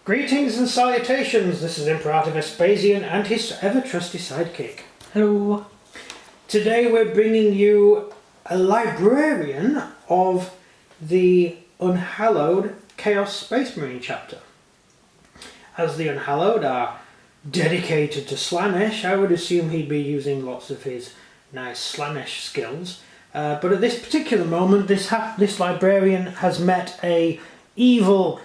Greetings and salutations, this is Imperator Vespasian and his ever-trusty sidekick. Hello. Today we're bringing you a librarian of the Unhallowed Chaos Space Marine chapter. As the Unhallowed are dedicated to Slaanesh, I would assume he'd be using lots of his nice Slaanesh skills. But at this particular moment, this librarian has met a evil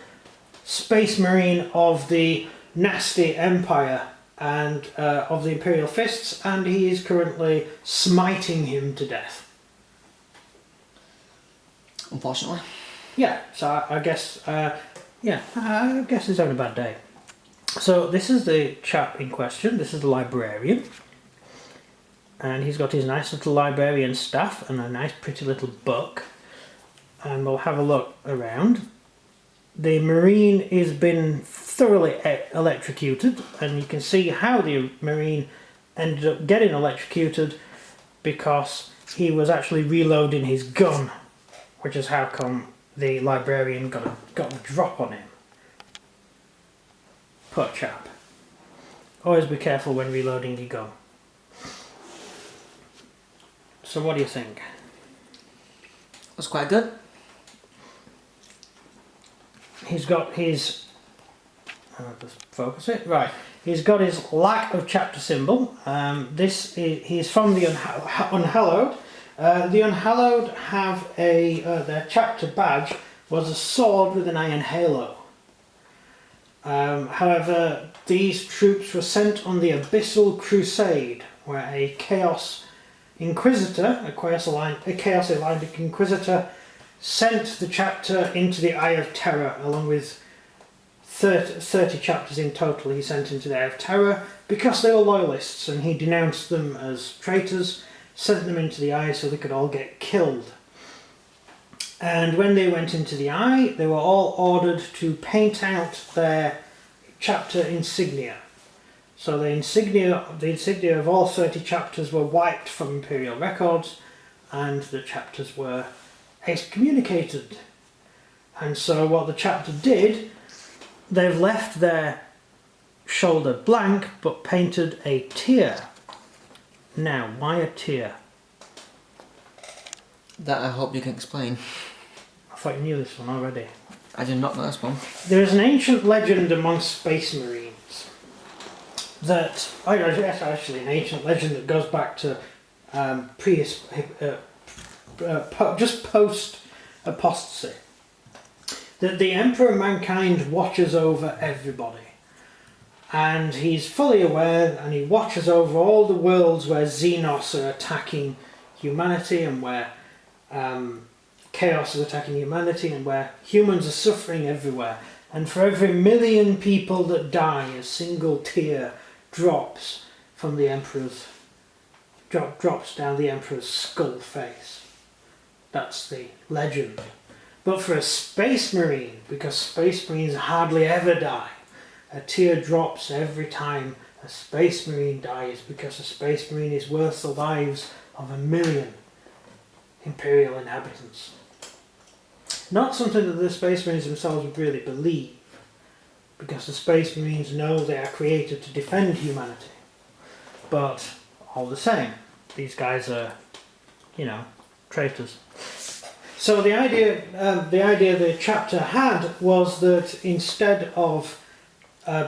Space Marine of the nasty Empire and of the Imperial Fists, and he is currently smiting him to death. Unfortunately. Yeah, so I guess, I guess he's having a bad day. So this is the chap in question, this is the librarian, and he's got his nice little librarian staff and a nice pretty little book, and we'll have a look around. The Marine has been thoroughly electrocuted, and you can see how the Marine ended up getting electrocuted because he was actually reloading his gun, which is how come the librarian got a drop on him. Poor chap. Always be careful when reloading your gun. So what do you think? That's quite good. He's got his, just focus it, right, he's got his lack of chapter symbol. He's from the Unhallowed. The Unhallowed have their chapter badge was a sword with an iron halo. However, these troops were sent on the Abyssal Crusade, where a Chaos Inquisitor, a Chaos-aligned Inquisitor, sent the chapter into the Eye of Terror, along with 30 chapters in total he sent into the Eye of Terror, because they were loyalists, and he denounced them as traitors, sent them into the Eye so they could all get killed. And when they went into the Eye, they were all ordered to paint out their chapter insignia. So the insignia of all 30 chapters were wiped from Imperial records, and the chapters were excommunicated. And so what the chapter did, they've left their shoulder blank but painted a tear. Now, why a tear? That I hope you can explain. I thought you knew this one already. I did not know this one. There is an ancient legend among Space Marines that, actually an ancient legend that goes back to just post-apostasy, that the Emperor of Mankind watches over everybody, and he's fully aware, and he watches over all the worlds where Xenos are attacking humanity, and where Chaos is attacking humanity, and where humans are suffering everywhere. And for every million people that die, a single tear drops from the Emperor's drops down the Emperor's skull face. That's the legend. But for a Space Marine, because Space Marines hardly ever die, a tear drops every time a Space Marine dies, because a Space Marine is worth the lives of 1 million Imperial inhabitants. Not something that the Space Marines themselves would really believe, because the Space Marines know they are created to defend humanity. But all the same, these guys are, traitors. So the idea the chapter had was that instead of,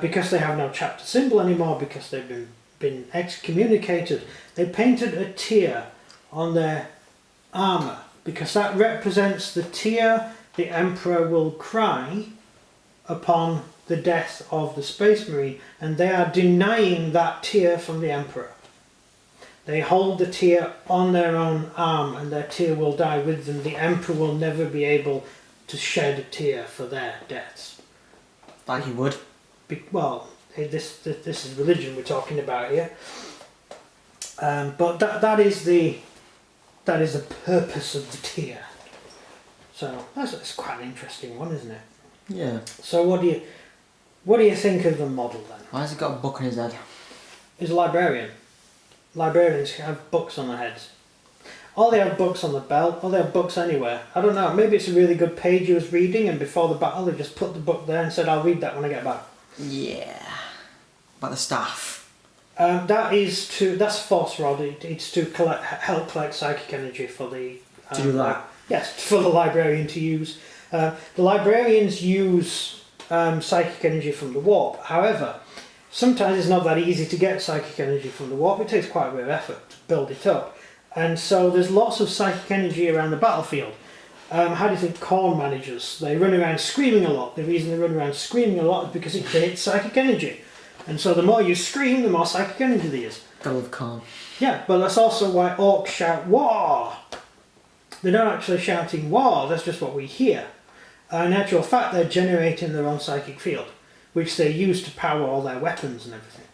because they have no chapter symbol anymore, because they've been excommunicated, they painted a tear on their armour, because that represents the tear the Emperor will cry upon the death of the Space Marine, and they are denying that tear from the Emperor. They hold the tear on their own arm, and their tear will die with them. The Emperor will never be able to shed a tear for their deaths. Like he would. This is religion we're talking about here. But that is the purpose of the tear. So that's quite an interesting one, isn't it? Yeah. So what do you think of the model then? Why has he got a book on his head? He's a librarian. Librarians have books on their heads. or they have books on the belt, or they have books anywhere. I don't know, maybe it's a really good page he was reading and before the battle they just put the book there and said, I'll read that when I get back. Yeah. About the staff. That's Force Rod. It's to help collect psychic energy for the... To do that? Yes, for the librarian to use. The librarians use psychic energy from the warp. However, sometimes it's not that easy to get psychic energy from the warp. It takes quite a bit of effort to build it up. And so there's lots of psychic energy around the battlefield. How do you think Khorne manages? They run around screaming a lot. The reason they run around screaming a lot is because it creates psychic energy. And so the more you scream, the more psychic energy there is. Gotta love Khorne. Yeah, but that's also why orcs shout war. They're not actually shouting war, that's just what we hear. In actual fact, they're generating their own psychic field, which they use to power all their weapons and everything.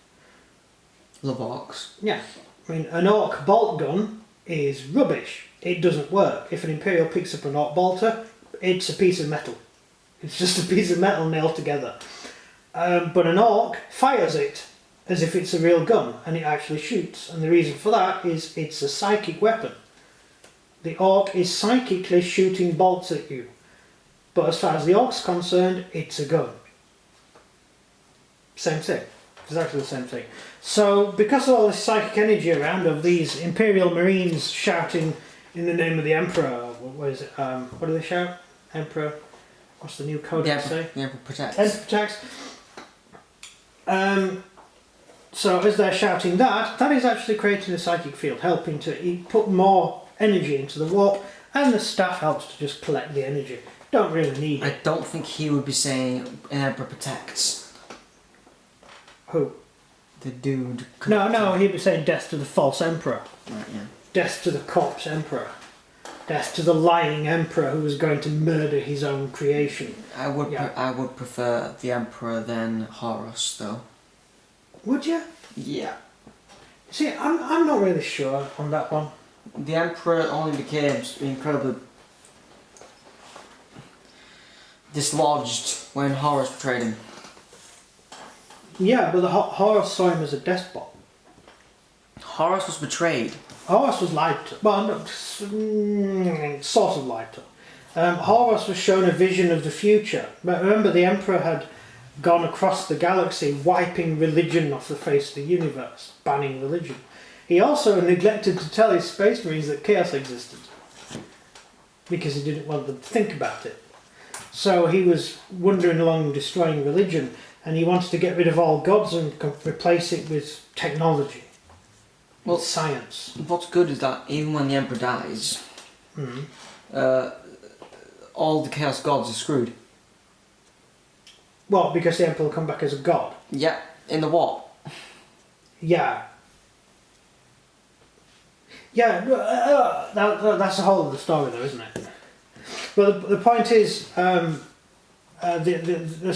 Love orcs. Yeah, I mean, an orc bolt gun is rubbish. It doesn't work. If an Imperial picks up an orc bolter, it's a piece of metal. It's just a piece of metal nailed together. But an orc fires it as if it's a real gun, and it actually shoots. And the reason for that is it's a psychic weapon. The orc is psychically shooting bolts at you. But as far as the orc's concerned, it's a gun. Same thing. Exactly the same thing. So, because of all this psychic energy around of these Imperial Marines shouting in the name of the Emperor, what is it? What do they shout? Emperor. What's the new code say? The Emperor protects. Emperor protects. So as they're shouting that is actually creating a psychic field, helping to put more energy into the warp, and the staff helps to just collect the energy. Don't really need I it. don't think he would be saying an Emperor protects. Who? The dude. No, he'd be saying death to the false Emperor. Right, yeah. Death to the corpse Emperor. Death to the lying Emperor who was going to murder his own creation. I would prefer the Emperor than Horus, though. Would you? Yeah. See, I'm not really sure on that one. The Emperor only became incredibly dislodged when Horus betrayed him. Yeah, but the Horus saw him as a despot. Horus was betrayed. Horus was lied to. Well, no, sort of lied to. Horus was shown a vision of the future. But remember, the Emperor had gone across the galaxy, wiping religion off the face of the universe, banning religion. He also neglected to tell his Space Marines that chaos existed, because he didn't want them to think about it. So he was wandering along destroying religion, and he wanted to get rid of all gods and replace it with technology. Well, science. What's good is that even when the Emperor dies, all the Chaos Gods are screwed. Well, because the Emperor will come back as a god. Yeah, in the what? Yeah. Yeah, that's the whole of the story though, isn't it? But the point is, as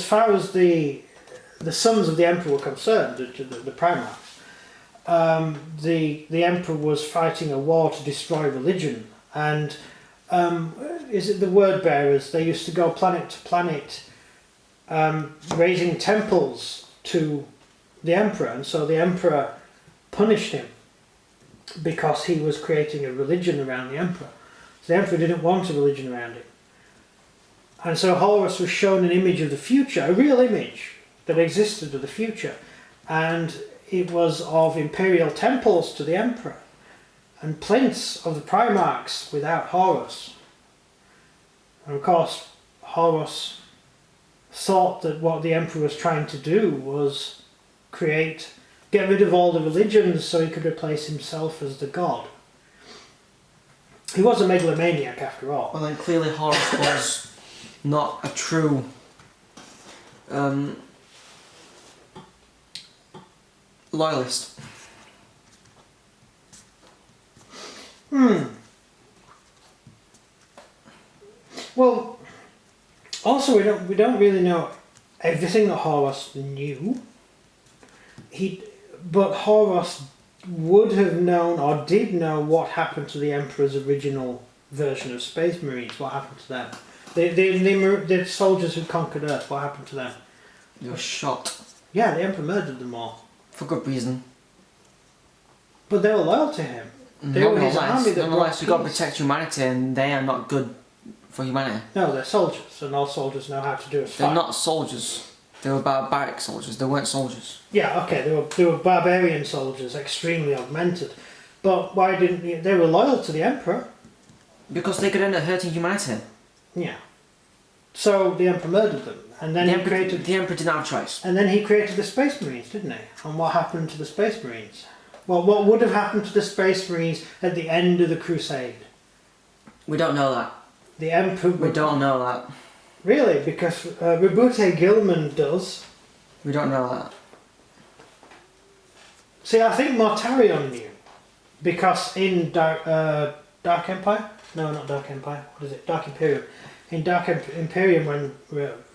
far as the sons of the Emperor were concerned, the Primarchs, the Emperor was fighting a war to destroy religion, and is it the word bearers? They used to go planet to planet, raising temples to the Emperor, and so the Emperor punished him because he was creating a religion around the Emperor. So the Emperor didn't want a religion around him. And so Horus was shown an image of the future, a real image that existed of the future, and it was of imperial temples to the Emperor and plinths of the Primarchs without Horus. And of course Horus thought that what the Emperor was trying to do was get rid of all the religions so he could replace himself as the god. He was a megalomaniac after all. Well, then clearly Horus was not a true loyalist. Well, also we don't really know everything that Horus knew. But Horus would have known or did know what happened to the Emperor's original version of Space Marines. What happened to them? The soldiers who conquered Earth. What happened to them? They were shot. Yeah, the Emperor murdered them all. For good reason. But they were loyal to him. They were his army that brought Nonetheless, you've got to peace. protect humanity, and they are not good for humanity. No, they're soldiers, and all soldiers know how to do is They're fight. not soldiers. They were barbaric soldiers. They weren't soldiers. Yeah, okay, they were barbarian soldiers, extremely augmented. But why didn't they were loyal to the Emperor? Because they could end up hurting humanity. Yeah. So the Emperor murdered them, and then The he Emperor didn't have a choice. And then he created the Space Marines, didn't he? And what happened to the Space Marines? Well, what would have happened to the Space Marines at the end of the Crusade? We don't know that. The Emperor... We don't know that. Really? Because Robute Gilman does. We don't know that. See, I think Mortarion knew. Because in Dark Empire? No, not Dark Empire. What is it? Dark Imperium. In Dark Imperium, when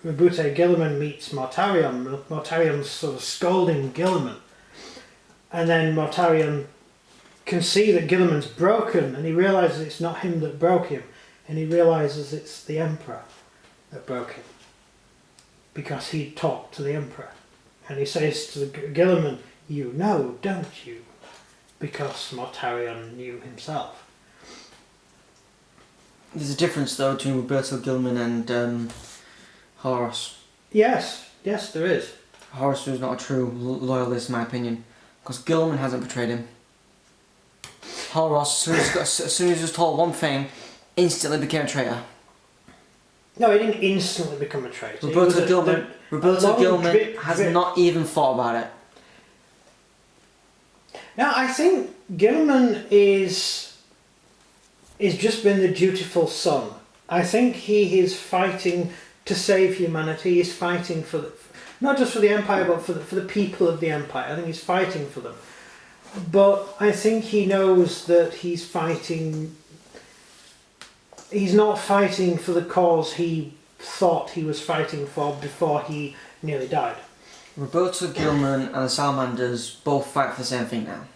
Robute Gilman meets Mortarion, Mortarion's sort of scolding Gilman. And then Mortarion can see that Gilliman's broken, and he realises it's not him that broke him, and he realises it's the Emperor that broke him. Because he talked to the Emperor. And he says to Gilliman, "You know, don't you?" Because Mortarion knew himself. There's a difference though between Roberto Gilman and Horus. Yes, there is. Horus was not a true loyalist in my opinion. Because Gilman hasn't betrayed him. Horus, as soon as he was told one thing, instantly became a traitor. No, he didn't instantly become a traitor. Roberto Gilman has drip. not even thought about it. Now, I think Gilman is just been the dutiful son. I think he is fighting to save humanity. He's fighting for not just for the Empire, but for the people of the Empire. I think he's fighting for them. But I think he knows that he's fighting... He's not fighting for the cause he thought he was fighting for before he nearly died. Roberto Gilman and the Salamanders both fight for the same thing now.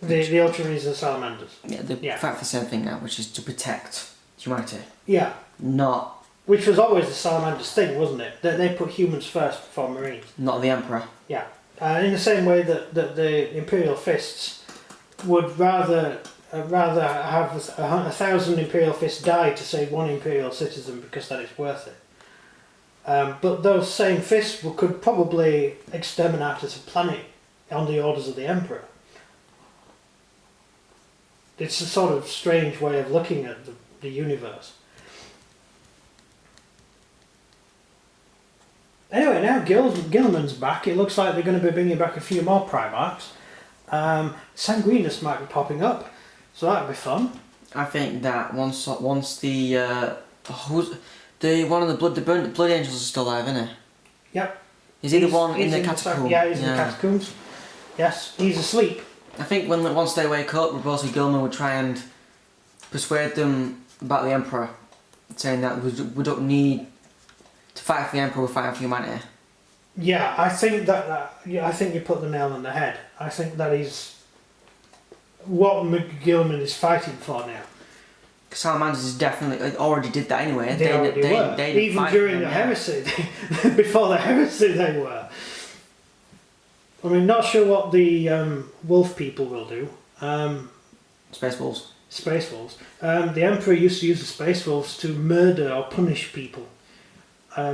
The Ultramarines and the Salamanders. Yeah, they fight for the same thing now, which is to protect humanity. Yeah. Not Which was always the Salamanders' thing, wasn't it? That they put humans first before Marines. not the Emperor. Yeah. In the same way that the Imperial Fists would rather have 1,000 Imperial Fists die to save one Imperial citizen because that is worth it. But those same fists could probably exterminate as a planet on the orders of the Emperor. It's a sort of strange way of looking at the universe. Anyway, now Gilman's back. It looks like they're going to be bringing back a few more Primarchs. Sanguinus might be popping up, so that'll be fun. I think that once the one of the blood angels is still alive, isn't he? Yep. Is he the one in the catacomb? Yeah, he's in the catacombs. Yes, he's asleep. I think once they wake up, Roberto Gilman would try and persuade them about the Emperor, saying that we don't need to fight for the Emperor, we're fighting for humanity. Yeah, I think I think you put the nail on the head. I think that is what Gilman is fighting for now. Salamanders is definitely already did that anyway. They already were. Even during the heresy, before the heresy, they were. I mean, not sure what the wolf people will do. Space Wolves. Space Wolves. The Emperor used to use the Space Wolves to murder or punish people.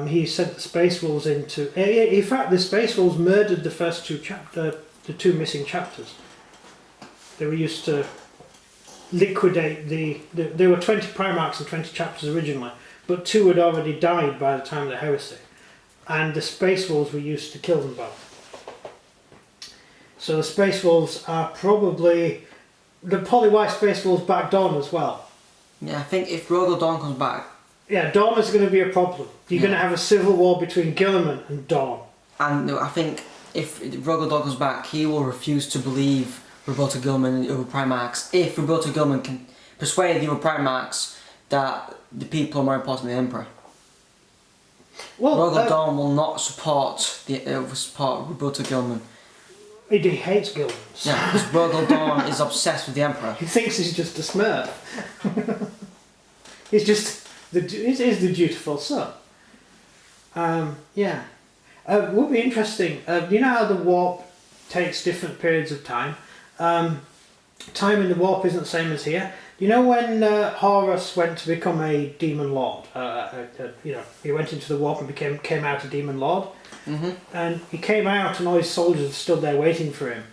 He sent the Space Wolves into... In fact, the Space Wolves murdered the first the two missing chapters. They were used to liquidate there were 20 Primarchs and 20 chapters originally, but 2 had already died by the time of the heresy. And the Space Wolves were used to kill them both. So the Space Wolves are probably... The Polywhite Space Wolves back Dawn as well. Yeah, I think if Rogel Dawn comes back... Yeah, Dawn is going to be a problem. You're going to have a civil war between Gilliman and Dawn. And I think if Rogel Dawn comes back, he will refuse to believe Roberto Gilman and the other Primarchs if Roberto Gilman can persuade the other Primarchs that the people are more important than the Emperor. Well, Rogel Dawn will not support Roberto Gilman. He hates Gilman. Yeah, because Rogel Dawn is obsessed with the Emperor. He thinks he's just a Smurf. He's just... He's the dutiful son. Yeah. Would be interesting. You know how the warp takes different periods of time? time in the warp isn't the same as here. You know when Horus went to become a demon lord? He went into the warp and came out a demon lord. Mm-hmm. And he came out, and all his soldiers stood there waiting for him.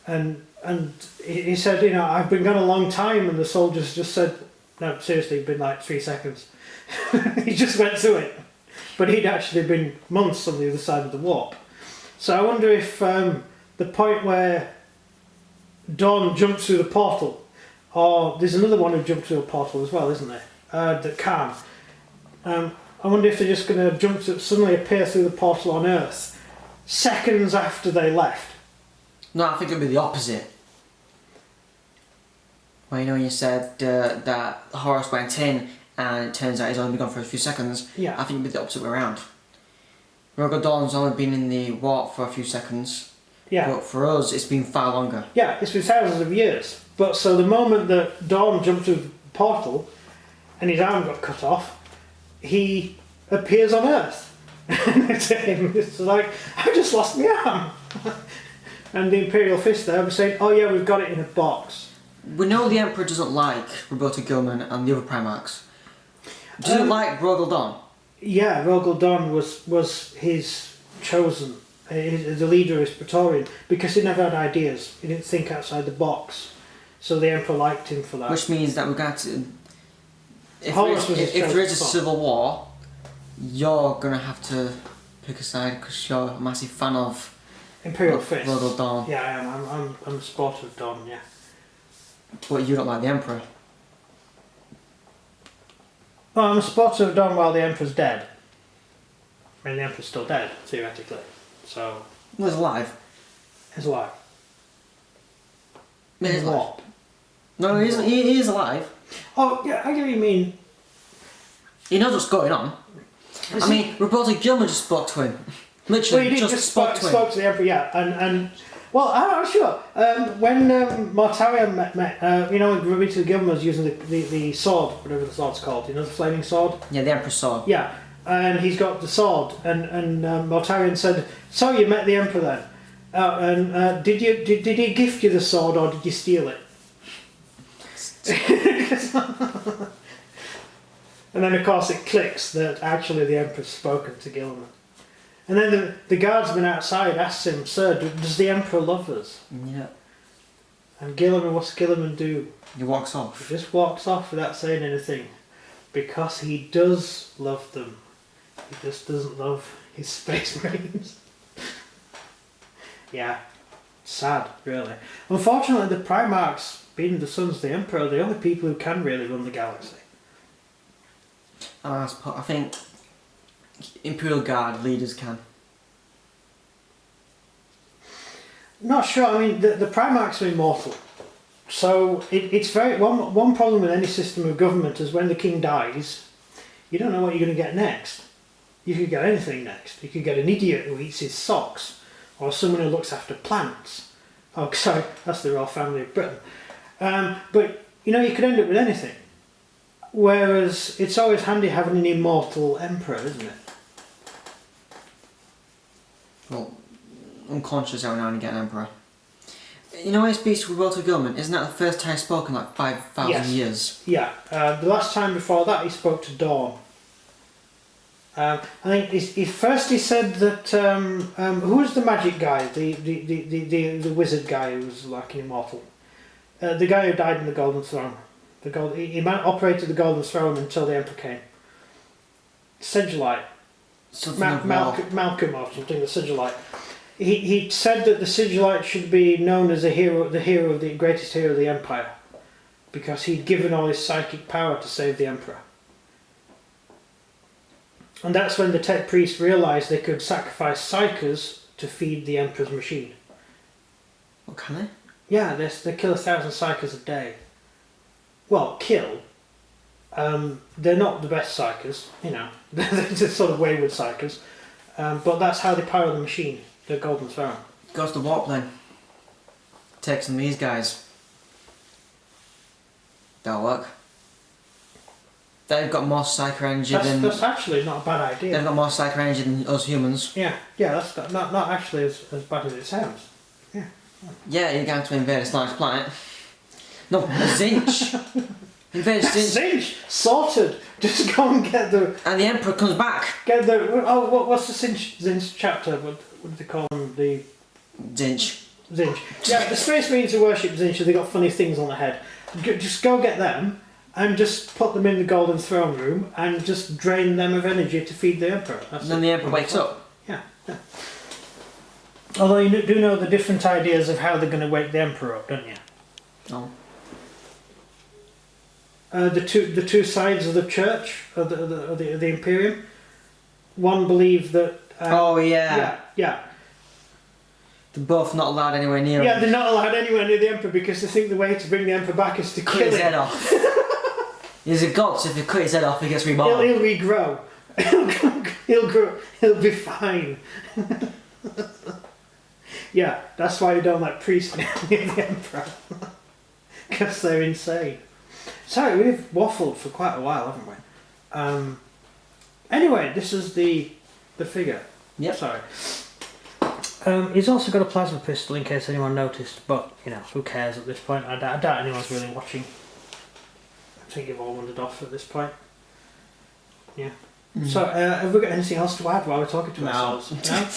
And he said, I've been gone a long time, and the soldiers just said, no, seriously, it's been like 3 seconds. He just went to it. But he'd actually been months on the other side of the warp. So I wonder if the point where Dawn jumped through the portal, or there's another one who jumped through a portal as well, isn't there? That can. I wonder if they're just going to suddenly appear through the portal on Earth seconds after they left. No, I think it'd be the opposite. Well, you said that Horus went in and it turns out he's only been gone for a few seconds. Yeah. I think it'd be the opposite way around. Rogue Dawn's only been in the warp for a few seconds. Yeah. But for us, it's been far longer. Yeah, it's been thousands of years. But so the moment that Dawn jumped through the portal and his arm got cut off, he appears on Earth. To him, it's like, I just lost my arm. And the Imperial Fist there was saying, oh yeah, we've got it in a box. We know the Emperor doesn't like Roberto Gilman and the other Primarchs. Does he like Rogue Dawn? Yeah, Rogue Dawn was his chosen, the leader of his Praetorian, because he never had ideas. He didn't think outside the box. So the Emperor liked him for that. Which means that we've got to... If If there is a civil war, you're going to have to pick a side because you're a massive fan of Imperial Fist. Rogue Dawn. Yeah, I am. I'm a supporter of Dawn, yeah. But you don't like the Emperor. Well, I'm a supporter of Dawn while the Emperor's dead. I mean, the Emperor's still dead, theoretically. So... Well, he's alive. He's alive. Yeah, he's alive. What? No, he is alive. Oh, yeah, I get what you mean. He knows what's going on. I mean, Roberto Gilman just spoke to him. Literally, Well, he did just spoke to him. spoke to the Emperor, yeah. And well, I'm sure. When Mortarion met Roberto Gilman was using the sword, whatever the sword's called, the flaming sword? Yeah, the Emperor's sword. Yeah, and he's got the sword, and Mortarion said, so you met the Emperor then? Did he gift you the sword, or did you steal it? And then of course it clicks that actually the Emperor's spoken to Gilman. And then the guardsman outside asks him, sir, does the Emperor love us? Yeah. And Gilman, what's Gilman do? He walks off. He just walks off without saying anything. Because he does love them. He just doesn't love his space marines. Yeah. Sad, really. Unfortunately, the Primarchs, being the sons of the Emperor, are the only people who can really run the galaxy. I think Imperial Guard leaders can. Not sure. I mean, the Primarchs are immortal. So it's very... One problem with any system of government is when the king dies, you don't know what you're going to get next. You could get anything next. You could get an idiot who eats his socks, or someone who looks after plants. Oh, sorry, that's the royal family of Britain. But, you could end up with anything. Whereas it's always handy having an immortal emperor, isn't it? Well, unconscious every now and again, Emperor. His speech with Roberto Gilman, isn't that the first time he's spoken in like 5,000 years? Yeah. The last time before that he spoke to Dawn. I think he said that who was the magic guy, the wizard guy who was like an immortal, the guy who died in the Golden Throne. He operated the Golden Throne until the Emperor came. Sigilite. Malcolm or something. The Sigilite. He said that the Sigilite should be known as the greatest hero of the Empire, because he'd given all his psychic power to save the Emperor. And that's when the Tech priests realised they could sacrifice psychers to feed the Emperor's machine. What, can they? Yeah, they kill 1,000 psychers a day. Well, kill. They're not the best psychers, they're just sort of wayward psychers. But that's how they power the machine, the Golden Throne. Goes to warp then. Takes some of these guys. That'll work. They've got more psycho energy than... That's actually not a bad idea. They've got more psycho energy than us humans. Yeah, that's not actually as bad as it sounds. Yeah. Yeah, you're going to invade a large planet. No, a Zinch. Invade Zinch. Zinch! Sorted! Just go and get the... And the Emperor comes back. Get the... Oh, what's the Zinch chapter? What do they call them? The... Zinch. Zinch. Yeah, the Space Marines who worship Zinch, they got funny things on their head. Just go get them and just put them in the Golden Throne Room and just drain them of energy to feed the Emperor. And then the Emperor wakes up. Yeah. Although you do know the different ideas of how they're going to wake the Emperor up, don't you? Oh. The two sides of the church, of the Imperium. One believed that... Oh, yeah. Yeah. They're both not allowed anywhere near Yeah, him. they're not allowed anywhere near the Emperor because they think the way to bring the Emperor back is to Cut kill his him. head off. He's a god, so if you cut his head off, he gets reborn. He'll regrow. He'll be fine. Yeah, that's why you don't like priests near the Emperor. Because they're insane. Sorry, we've waffled for quite a while, haven't we? Anyway, this is the figure. Yep. Sorry. He's also got a plasma pistol in case anyone noticed, but you know, who cares at this point? I doubt anyone's really watching. I think you've all wandered off at this point. Yeah. So, have we got anything else to add while we're talking to ourselves?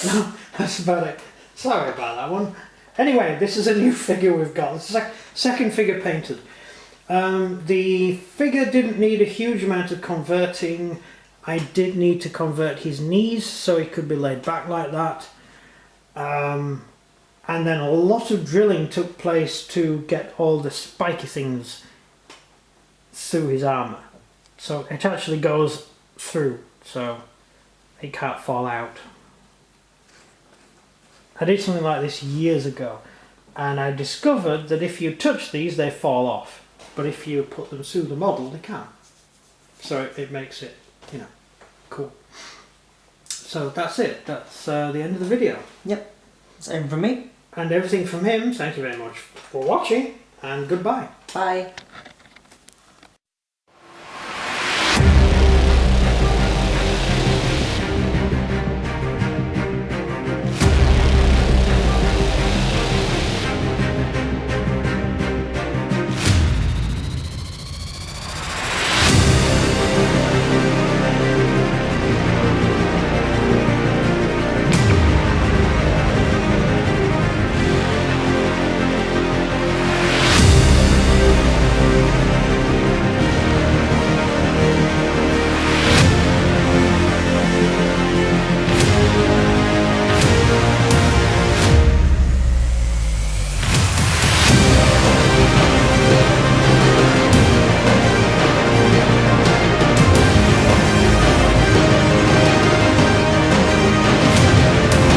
No, that's about it. Sorry about that one. Anyway, this is a new figure we've got. It's the second figure painted. The figure didn't need a huge amount of converting. I did need to convert his knees so he could be laid back like that. And then a lot of drilling took place to get all the spiky things through his armour. So it actually goes through, so it can't fall out. I did something like this years ago, and I discovered that if you touch these, they fall off. But if you put them through the model, they can't. So it makes it, you know, cool. So that's it. That's the end of the video. Yep. That's everything from me. And everything from him. Thank you very much for watching, and goodbye. Bye.